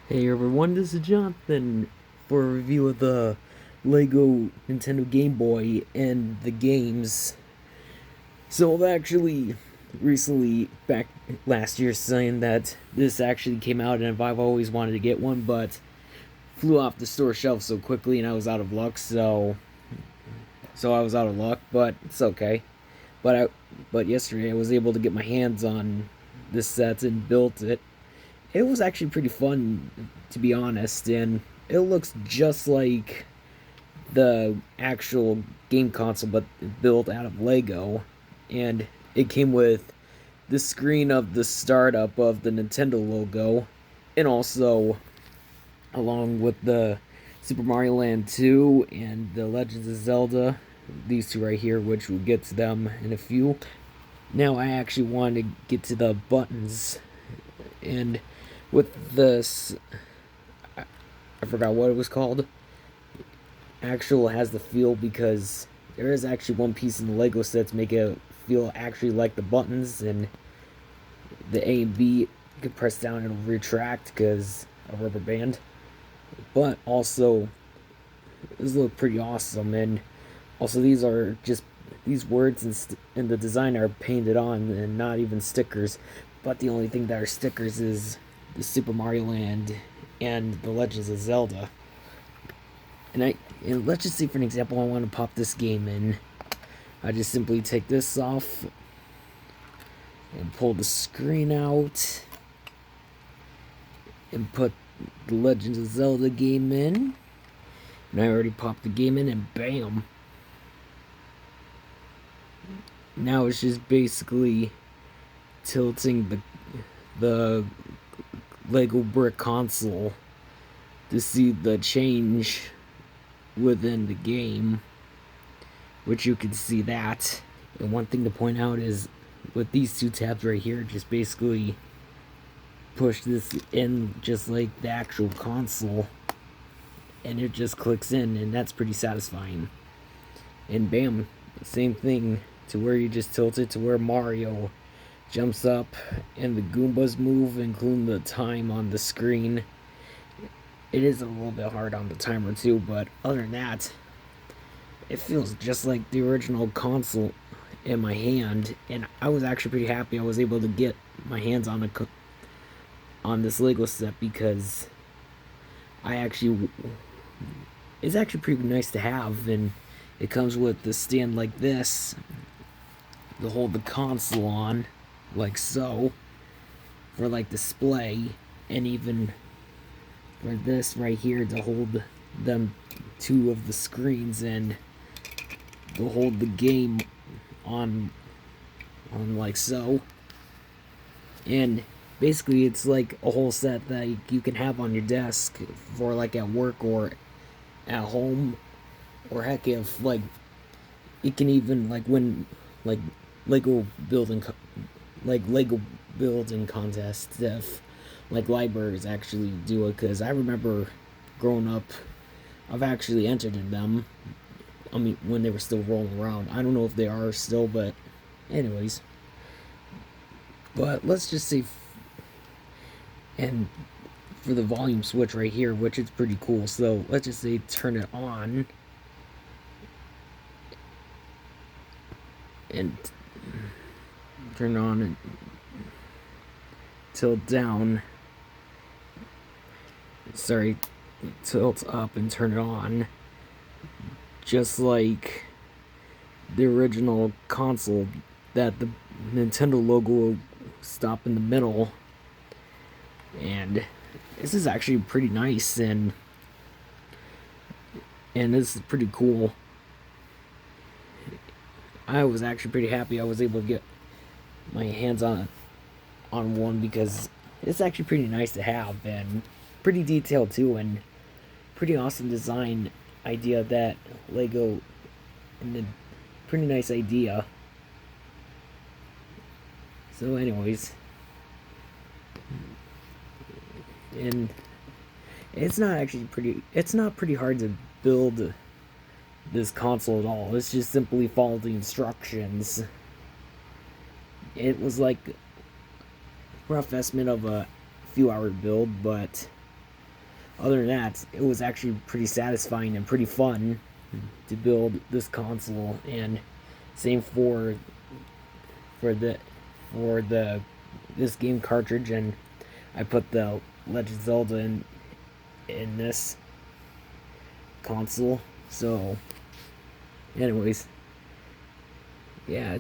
Hey everyone, this is Jonathan for a review of the Lego Nintendo Game Boy and the games. So I've actually recently, back last year, saying that this actually came out and I've always wanted to get one, but flew off the store shelf so quickly and I was out of luck, so I was out of luck, but it's okay. But yesterday I was able to get my hands on this set and built it. It was actually pretty fun, to be honest, and it looks just like the actual game console, but built out of Lego. And it came with the screen of the startup of the Nintendo logo, and also along with the Super Mario Land 2 and the Legends of Zelda, these two right here, which we'll get to them in a few. Now I actually want to get to the buttons, and with this, I forgot what it was called. Actual has the feel because there is actually one piece in the Lego set to make it feel actually like the buttons, and the A and B you can press down and it'll retract because a rubber band. But also, this look pretty awesome, and also these words and the design are painted on and not even stickers. But the only thing that are stickers is the Super Mario Land and the Legends of Zelda. And let's just say for an example, I want to pop this game in. I just simply take this off and pull the screen out and put the Legends of Zelda game in. And I already popped the game in, and bam. Now it's just basically tilting the Lego brick console to see the change within the game, which you can see that. And one thing to point out is with these two tabs right here, just basically push this in just like the actual console, and it just clicks in, and that's pretty satisfying. And bam, same thing to where you just tilt it to where Mario jumps up and the Goombas move, including the time on the screen. It is a little bit hard on the timer too, but other than that, it feels just like the original console in my hand, and I was actually pretty happy I was able to get my hands on this Lego set because it's actually pretty nice to have, and it comes with the stand like this to hold the console on, like so, for like display, and even for this right here to hold them two of the screens and to hold the game on like so. And basically it's like a whole set that you can have on your desk for like at work or at home, or heck, if like it can even like when like Lego building like Lego building contests, if like libraries actually do it, because I remember growing up I've actually entered in them. I mean, when they were still rolling around. I don't know if they are still, but anyways. But let's just say, and for the volume switch right here, which is pretty cool. So let's just say turn it on, and turn it on and tilt down. Sorry, tilt up and turn it on, just like the original console, that the Nintendo logo will stop in the middle. And this is actually pretty nice, and this is pretty cool. I was actually pretty happy I was able to get my hands on one because it's actually pretty nice to have, and pretty detailed too, and pretty awesome design idea that Lego, and the pretty nice idea. So anyways, and it's not pretty hard to build this console at all. It's just simply follow the instructions. It was like rough estimate of a few hour build, but other than that, it was actually pretty satisfying and pretty fun to build this console. And same for the for the this game cartridge, and I put the Legend of Zelda in this console. So, anyways, yeah,